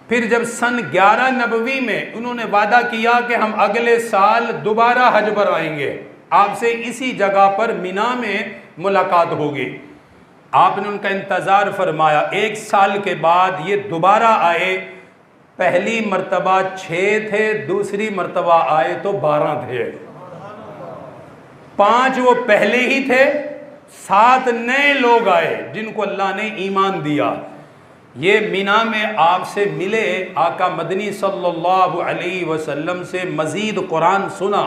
پھر جب سن 11 نبوی میں انہوں نے وعدہ کیا کہ ہم اگلے سال دوبارہ حج پر آئیں گے، آپ سے اسی جگہ پر مینا میں ملاقات ہوگی، آپ نے ان کا انتظار فرمایا۔ 1 سال کے بعد یہ دوبارہ آئے، پہلی مرتبہ 6 تھے، دوسری مرتبہ آئے تو 12 تھے، 5 وہ پہلے ہی تھے، 7 نئے لوگ آئے جن کو اللہ نے ایمان دیا۔ یہ مینا میں آپ سے ملے، آقا مدنی صلی اللہ علیہ وسلم سے مزید قرآن سنا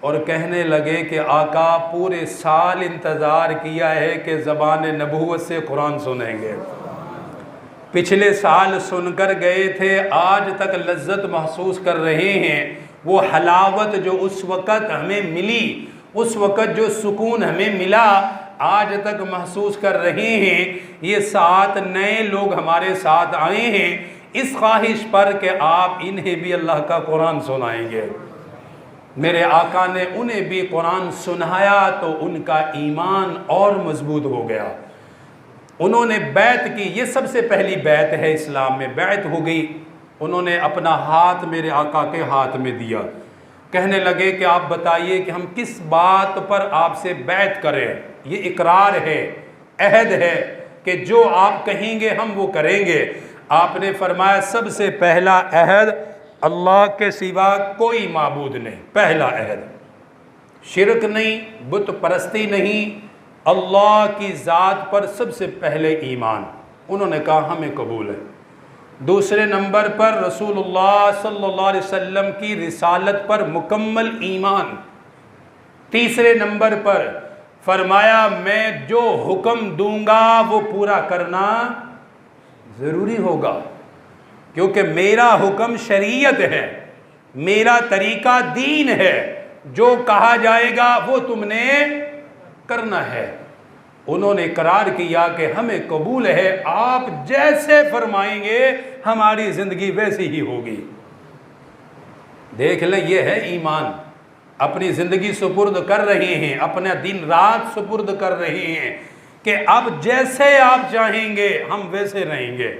اور کہنے لگے کہ آقا پورے سال انتظار کیا ہے کہ زبان نبوت سے قرآن سنیں گے، پچھلے سال سن کر گئے تھے، آج تک لذت محسوس کر رہے ہیں، وہ حلاوت جو اس وقت ہمیں ملی، اس وقت جو سکون ہمیں ملا، آج تک محسوس کر رہے ہیں۔ یہ 7 نئے لوگ ہمارے ساتھ آئے ہیں اس خواہش پر کہ آپ انہیں بھی اللہ کا قرآن سنائیں گے۔ میرے آقا نے انہیں بھی قرآن سنایا تو ان کا ایمان اور مضبوط ہو گیا، انہوں نے بیعت کی۔ یہ سب سے پہلی بیعت ہے اسلام میں، بیعت ہو گئی۔ انہوں نے اپنا ہاتھ میرے آقا کے ہاتھ میں دیا، کہنے لگے کہ آپ بتائیے کہ ہم کس بات پر آپ سے بیعت کریں۔ یہ اقرار ہے، عہد ہے کہ جو آپ کہیں گے ہم وہ کریں گے۔ آپ نے فرمایا سب سے پہلا عہد، اللہ کے سوا کوئی معبود نہیں، پہلا عہد، شرک نہیں، بت پرستی نہیں، اللہ کی ذات پر سب سے پہلے ایمان۔ انہوں نے کہا ہمیں قبول ہے۔ دوسرے نمبر پر رسول اللہ صلی اللہ علیہ وسلم کی رسالت پر مکمل ایمان۔ تیسرے نمبر پر فرمایا میں جو حکم دوں گا وہ پورا کرنا ضروری ہوگا، کیونکہ میرا حکم شریعت ہے، میرا طریقہ دین ہے، جو کہا جائے گا وہ تم نے کرنا ہے۔ انہوں نے اقرار کیا کہ ہمیں قبول ہے، آپ جیسے فرمائیں گے ہماری زندگی ویسی ہی ہوگی۔ دیکھ لیں، یہ ہے ایمان۔ اپنی زندگی سپرد کر رہے ہیں، اپنا دن رات سپرد کر رہے ہیں کہ اب جیسے آپ چاہیں گے ہم ویسے رہیں گے،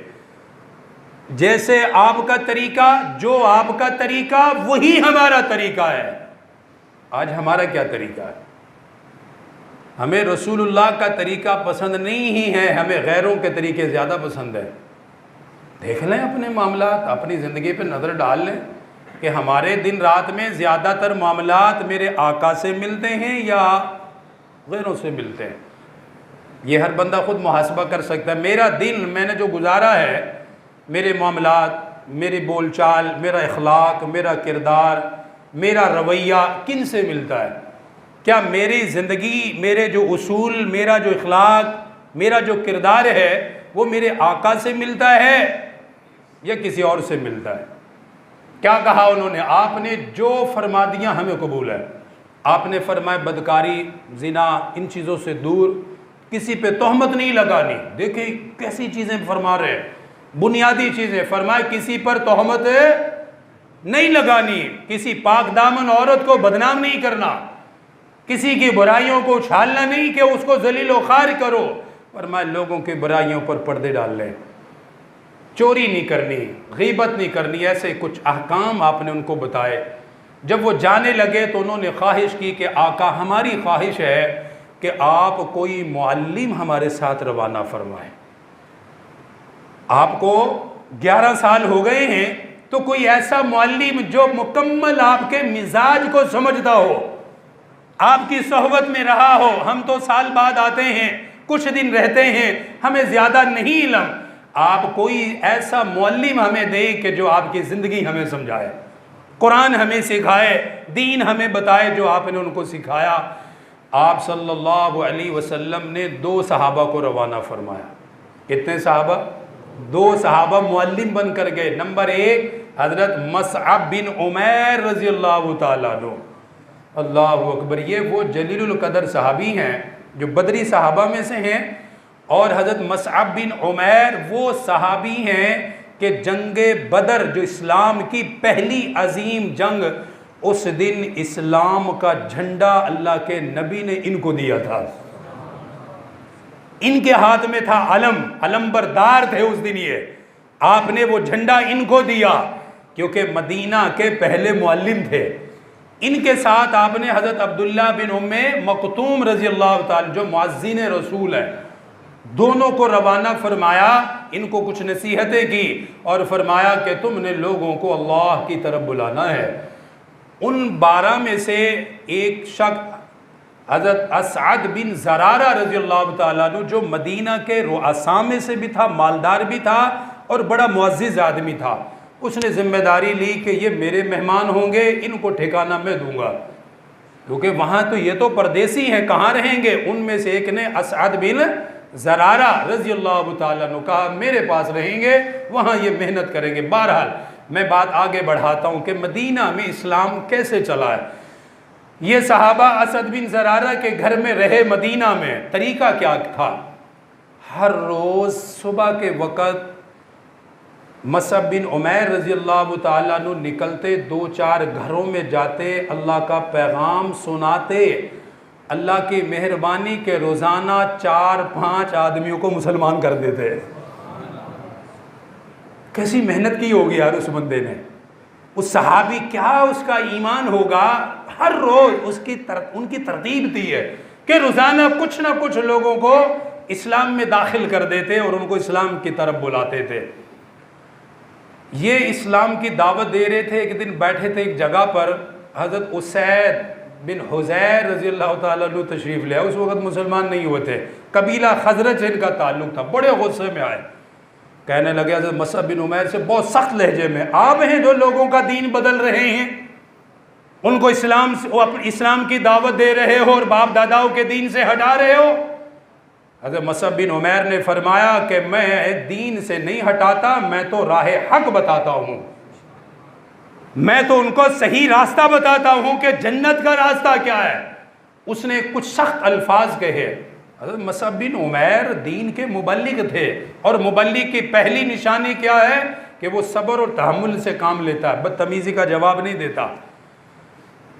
جیسے آپ کا طریقہ، جو آپ کا طریقہ وہی ہمارا طریقہ ہے۔ آج ہمارا کیا طریقہ ہے؟ ہمیں رسول اللہ کا طریقہ پسند نہیں ہی ہے، ہمیں غیروں کے طریقے زیادہ پسند ہے۔ دیکھ لیں اپنے معاملات، اپنی زندگی پہ نظر ڈال لیں کہ ہمارے دن رات میں زیادہ تر معاملات میرے آقا سے ملتے ہیں یا غیروں سے ملتے ہیں۔ یہ ہر بندہ خود محاسبہ کر سکتا ہے، میرا دن میں نے جو گزارا ہے، میرے معاملات، میری بول چال، میرا اخلاق، میرا کردار، میرا رویہ کن سے ملتا ہے؟ کیا میری زندگی، میرے جو اصول، میرا جو اخلاق، میرا جو کردار ہے وہ میرے آقا سے ملتا ہے یا کسی اور سے ملتا ہے؟ کیا کہا انہوں نے؟ آپ نے جو فرما دیا ہمیں قبول ہے۔ آپ نے فرمایا بدکاری، زنا، ان چیزوں سے دور، کسی پہ تہمت نہیں لگانی۔ دیکھیں کیسی چیزیں فرما رہے ہیں، بنیادی چیزیں فرمائے، کسی پر تہمت نہیں لگانی، کسی پاک دامن عورت کو بدنام نہیں کرنا، کسی کی برائیوں کو اچھالنا نہیں کہ اس کو ذلیل و خوار کرو۔ فرمایا لوگوں کی برائیوں پر پردے ڈال لیں، چوری نہیں کرنی، غیبت نہیں کرنی، ایسے کچھ احکام آپ نے ان کو بتائے۔ جب وہ جانے لگے تو انہوں نے خواہش کی کہ آقا ہماری خواہش ہے کہ آپ کوئی معلم ہمارے ساتھ روانہ فرمائیں۔ آپ کو 11 سال ہو گئے ہیں تو کوئی ایسا معلم جو مکمل آپ کے مزاج کو سمجھتا ہو، آپ کی صحبت میں رہا ہو۔ ہم تو سال بعد آتے ہیں، کچھ دن رہتے ہیں، ہمیں زیادہ نہیں علم، آپ کوئی ایسا معلم ہمیں دیں کہ جو آپ کی زندگی ہمیں سمجھائے، قرآن ہمیں سکھائے، دین ہمیں بتائے جو آپ نے ان کو سکھایا۔ آپ صلی اللہ علیہ وسلم نے 2 صحابہ کو روانہ فرمایا۔ کتنے صحابہ؟ 2 صحابہ معلم بن کر گئے۔ نمبر 1 حضرت مصعب بن عمیر رضی اللہ تعالیٰ عنہ۔ اللہ اکبر، یہ وہ جلیل القدر صحابی ہیں جو بدری صحابہ میں سے ہیں، اور حضرت مصعب بن عمیر وہ صحابی ہیں کہ جنگ بدر جو اسلام کی پہلی عظیم جنگ، اس دن اسلام کا جھنڈا اللہ کے نبی نے ان کو دیا تھا، ان کے ہاتھ میں تھا علم، علم بردار تھے اس دن یہ آپ نے وہ جھنڈا ان کو دیا کیونکہ مدینہ کے پہلے معلم تھے. ان کے ساتھ آپ نے حضرت عبداللہ بن ام مکتوم رضی اللہ تعالی جو مؤذن رسول ہے دونوں کو روانہ فرمایا. ان کو کچھ نصیحتیں کی اور فرمایا کہ تم نے لوگوں کو اللہ کی طرف بلانا ہے. ان 12 میں سے ایک شخص حضرت اسعد بن زرارہ رضی اللہ تعالیٰ عنہ جو مدینہ کے رؤساء میں سے بھی تھا, مالدار بھی تھا اور بڑا معزز آدمی تھا. اس نے ذمہ داری لی کہ یہ میرے مہمان ہوں گے, ان کو ٹھکانہ میں دوں گا کیونکہ وہاں تو یہ تو پردیسی ہیں, کہاں رہیں گے. ان میں سے ایک نے اسعد بن زرارہ رضی اللہ تعالیٰ عنہ کہا میرے پاس رہیں گے, وہاں یہ محنت کریں گے. بہرحال میں بات آگے بڑھاتا ہوں کہ مدینہ میں اسلام کیسے چلا ہے. یہ صحابہ اسد بن زرارہ کے گھر میں رہے. مدینہ میں طریقہ کیا تھا, ہر روز صبح کے وقت مصعب بن عمیر رضی اللہ تعالیٰ عنہ نکلتے, 2-4 گھروں میں جاتے, اللہ کا پیغام سناتے. اللہ کی مہربانی کے روزانہ 4-5 آدمیوں کو مسلمان کر دیتے. کیسی محنت کی ہوگی یار اس بندے نے. اس صحابی کیا اس کا ایمان ہوگا, ہر روز ان کی ترتیب تھی ہے کہ روزانہ کچھ نہ کچھ لوگوں کو اسلام میں داخل کر دیتے اور ان کو اسلام کی طرف بلاتے تھے. یہ اسلام کی دعوت دے رہے تھے. ایک دن بیٹھے تھے ایک جگہ پر, حضرت اسید بن حضیر رضی اللہ تعالیٰ عنہ تشریف لے آئے. اس وقت مسلمان نہیں ہوئے تھے, قبیلہ خزرج سے ان کا تعلق تھا. بڑے غصے میں آئے, کہنے لگے حضرت مصعب بن عمیر سے بہت سخت لہجے میں, آپ ہیں جو لوگوں کا دین بدل رہے ہیں, ان کو اسلام کی دعوت دے رہے ہو اور باپ داداؤں کے دین سے ہٹا رہے ہو. حضرت مصعب بن عمیر نے فرمایا کہ میں دین سے نہیں ہٹاتا, میں تو راہ حق بتاتا ہوں, میں تو ان کو صحیح راستہ بتاتا ہوں کہ جنت کا راستہ کیا ہے. اس نے کچھ سخت الفاظ کہے. حضرت مصعب بن عمیر دین کے مبلغ تھے اور مبلغ کی پہلی نشانی کیا ہے کہ وہ صبر اور تحمل سے کام لیتا ہے, بدتمیزی کا جواب نہیں دیتا.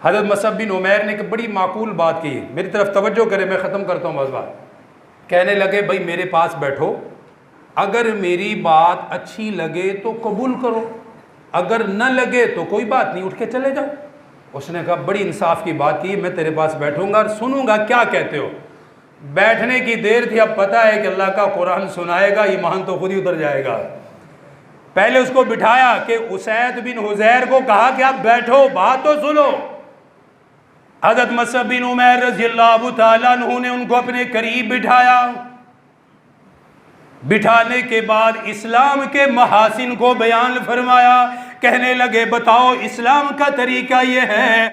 حضرت مصعب بن عمیر نے ایک بڑی معقول بات کی, میری طرف توجہ کرے, میں ختم کرتا ہوں بس بات. کہنے لگے بھائی میرے پاس بیٹھو, اگر میری بات اچھی لگے تو قبول کرو, اگر نہ لگے تو کوئی بات نہیں, اٹھ کے چلے جاؤ. اس نے کہا بڑی انصاف کی بات کی, میں تیرے پاس بیٹھوں گا اور سنوں گا کیا کہتے ہو. بیٹھنے کی دیر تھی, اب پتہ ہے کہ اللہ کا قرآن سنائے گا, ایمان تو خود ہی اتر جائے گا. پہلے اس کو بٹھایا کہ اسید بن حضیر کو کہا کہ آپ بیٹھو, بات تو سنو. حضرت مصعب بن عمیر رضی اللہ تعالیٰ عنہ نے ان کو اپنے قریب بٹھایا. بٹھانے کے بعد اسلام کے محاسن کو بیان فرمایا. کہنے لگے بتاؤ اسلام کا طریقہ یہ ہے